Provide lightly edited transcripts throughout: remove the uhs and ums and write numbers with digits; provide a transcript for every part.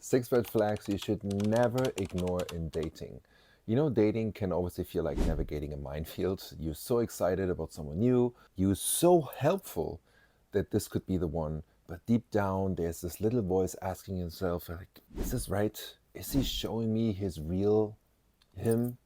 6 red flags you should never ignore in dating. You know, dating can obviously feel like navigating a minefield. You're so excited about someone new, you're so helpful that this could be the one. But deep down, there's this little voice asking himself, like, is this right? Is he showing me his real him?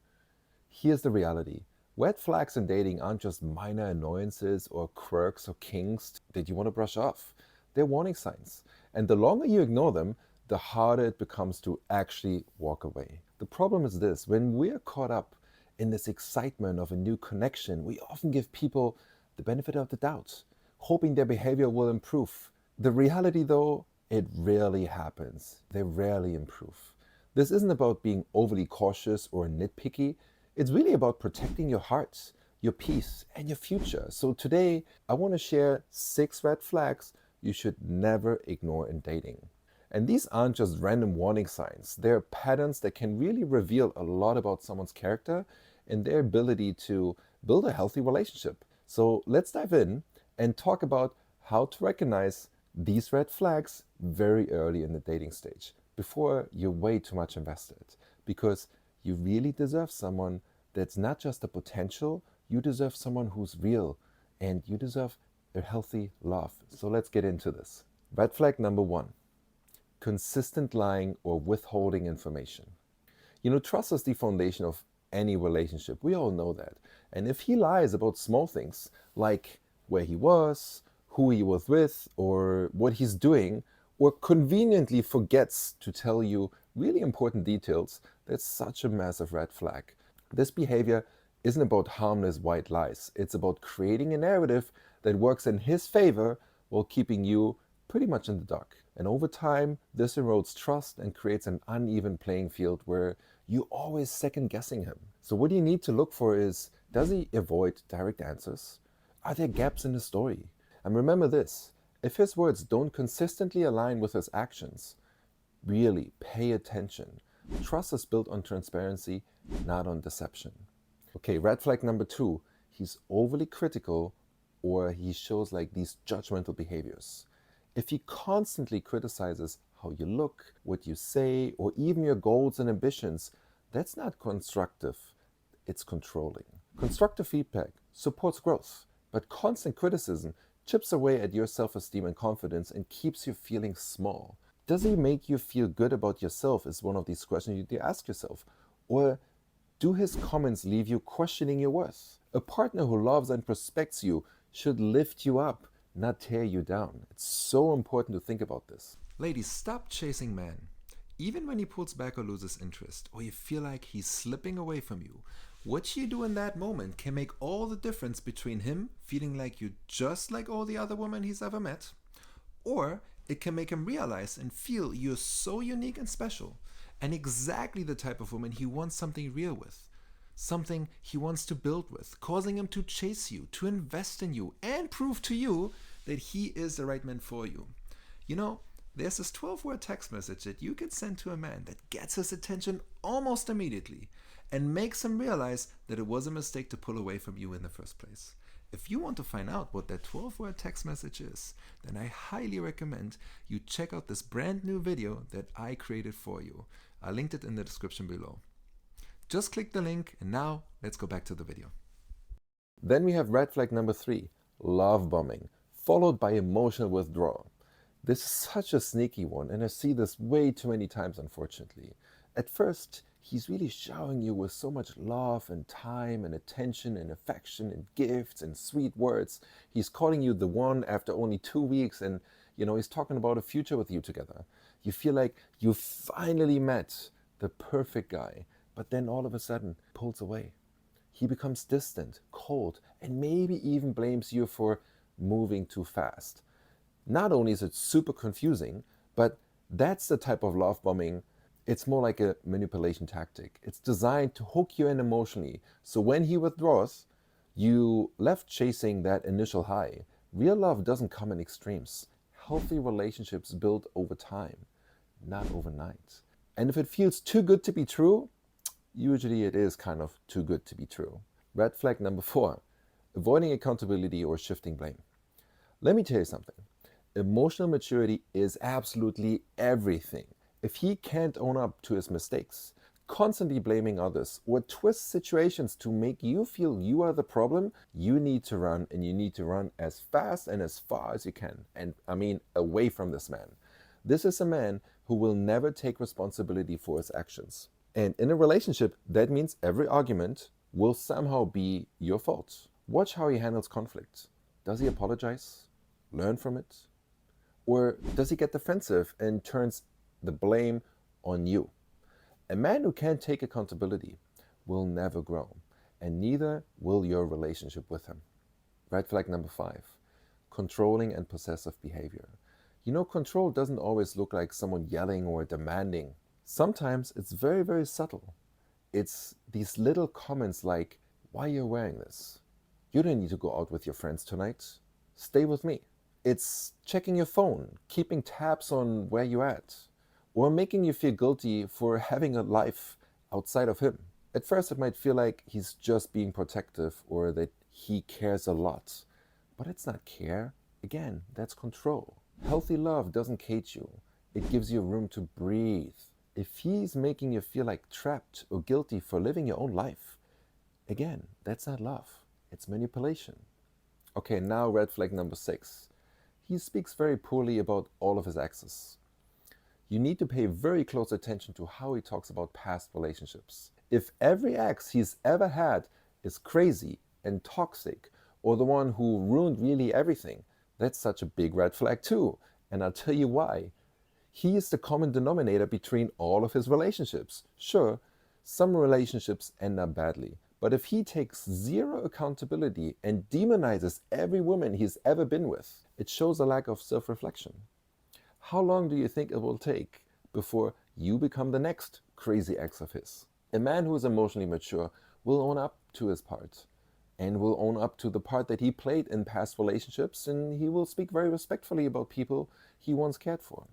Here's the reality. Red flags in dating aren't just minor annoyances or quirks or kinks that you want to brush off. They're warning signs. And the longer you ignore them, the harder it becomes to actually walk away. The problem is this: when we're caught up in this excitement of a new connection, we often give people the benefit of the doubt, hoping their behavior will improve. The reality, though, it rarely happens. They rarely improve. This isn't about being overly cautious or nitpicky. It's really about protecting your heart, your peace, and your future. So today, I want to share 6 red flags you should never ignore in dating. And these aren't just random warning signs. They're patterns that can really reveal a lot about someone's character and their ability to build a healthy relationship. So let's dive in and talk about how to recognize these red flags very early in the dating stage, before you're way too much invested. Because you really deserve someone that's not just a potential, you deserve someone who's real, and you deserve a healthy love. So let's get into this. Red flag number 1: consistent lying or withholding information. You know, trust is the foundation of any relationship. We all know that. And if he lies about small things like where he was, who he was with, or what he's doing, or conveniently forgets to tell you really important details, that's such a massive red flag. This behavior isn't about harmless white lies. It's about creating a narrative that works in his favor while keeping you pretty much in the dark. And over time, this erodes trust and creates an uneven playing field where you're always second guessing him. So what you need to look for is, does he avoid direct answers? Are there gaps in the story? And remember this: if his words don't consistently align with his actions, really pay attention. Trust is built on transparency, not on deception. Okay, red flag number 2: he's overly critical, or he shows like these judgmental behaviors. If he constantly criticizes how you look, what you say, or even your goals and ambitions, that's not constructive, it's controlling. Constructive feedback supports growth, but constant criticism chips away at your self-esteem and confidence and keeps you feeling small. Does he make you feel good about yourself is one of these questions you need to ask yourself. Or do his comments leave you questioning your worth? A partner who loves and respects you should lift you up, not tear you down. It's so important to think about this. Ladies, stop chasing men. Even when he pulls back or loses interest, or you feel like he's slipping away from you, what you do in that moment can make all the difference between him feeling like you just like all the other women he's ever met, or it can make him realize and feel you're so unique and special, and exactly the type of woman he wants something real with, something he wants to build with, causing him to chase you, to invest in you, and prove to you that he is the right man for you. You know, there's this 12-word text message that you can send to a man that gets his attention almost immediately and makes him realize that it was a mistake to pull away from you in the first place. If you want to find out what that 12-word text message is, then I highly recommend you check out this brand new video that I created for you. I linked it in the description below. Just click the link, and now let's go back to the video. Then we have red flag number 3: love bombing, followed by emotional withdrawal. This is such a sneaky one, and I see this way too many times, unfortunately. At first, he's really showering you with so much love and time and attention and affection and gifts and sweet words. He's calling you the one after only 2 weeks, and he's talking about a future with you together. You feel like you finally met the perfect guy, but then all of a sudden pulls away. He becomes distant, cold, and maybe even blames you for moving too fast. Not only is it super confusing, but that's the type of love bombing. It's more like a manipulation tactic. It's designed to hook you in emotionally. So when he withdraws, you left chasing that initial high. Real love doesn't come in extremes. Healthy relationships build over time, not overnight. And if it feels too good to be true, usually it is kind of too good to be true. Red flag number 4: avoiding accountability or shifting blame. Let me tell you something. Emotional maturity is absolutely everything. If he can't own up to his mistakes, constantly blaming others, or twist situations to make you feel you are the problem, you need to run, and you need to run as fast and as far as you can. And I mean, away from this man. This is a man who will never take responsibility for his actions. And in a relationship, that means every argument will somehow be your fault. Watch how he handles conflict. Does he apologize? Learn from it? Or does he get defensive and turns the blame on you? A man who can't take accountability will never grow, and neither will your relationship with him. Red flag number 5, controlling and possessive behavior. You know, control doesn't always look like someone yelling or demanding. Sometimes it's very, very subtle. It's these little comments like, why are you wearing this? You don't need to go out with your friends tonight. Stay with me. It's checking your phone, keeping tabs on where you're at, or making you feel guilty for having a life outside of him. At first, it might feel like he's just being protective or that he cares a lot. But it's not care. Again, that's control. Healthy love doesn't cage you. It gives you room to breathe. If he's making you feel like trapped or guilty for living your own life, again, that's not love. It's manipulation. Okay, now red flag number 6. He speaks very poorly about all of his exes. You need to pay very close attention to how he talks about past relationships. If every ex he's ever had is crazy and toxic, or the one who ruined really everything, that's such a big red flag too. And I'll tell you why. He is the common denominator between all of his relationships. Sure, some relationships end up badly, but if he takes zero accountability and demonizes every woman he's ever been with, it shows a lack of self-reflection. How long do you think it will take before you become the next crazy ex of his? A man who is emotionally mature will own up to his part and will own up to the part that he played in past relationships, and he will speak very respectfully about people he once cared for.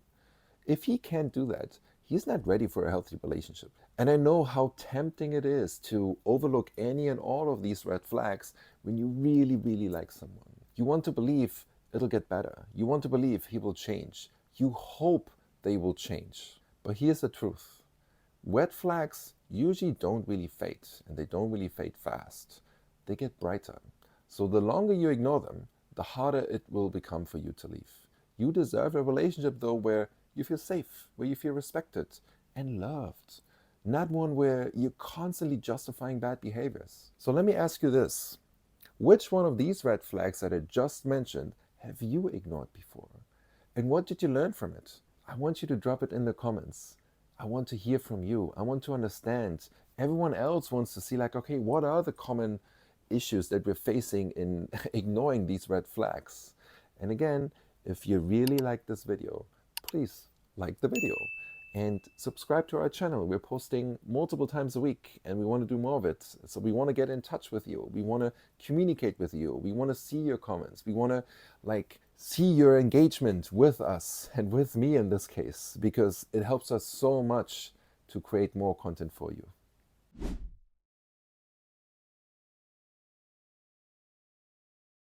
If he can't do that, he's not ready for a healthy relationship. And I know how tempting it is to overlook any and all of these red flags when you really, really like someone. You want to believe it'll get better. You want to believe he will change. You hope they will change. But here's the truth. Red flags usually don't really fade, and they don't really fade fast. They get brighter. So the longer you ignore them, the harder it will become for you to leave. You deserve a relationship, though, where you feel safe, where you feel respected and loved. Not one where you're constantly justifying bad behaviors. So let me ask you this. Which one of these red flags that I just mentioned have you ignored before? And what did you learn from it? I want you to drop it in the comments. I want to hear from you. I want to understand. Everyone else wants to see, like, okay, what are the common issues that we're facing in ignoring these red flags? And again, if you really like this video, please like the video and subscribe to our channel. We're posting multiple times a week and we want to do more of it. So we want to get in touch with you. We want to communicate with you. We want to see your comments. We want to see your engagement with us and with me in this case, because it helps us so much to create more content for you.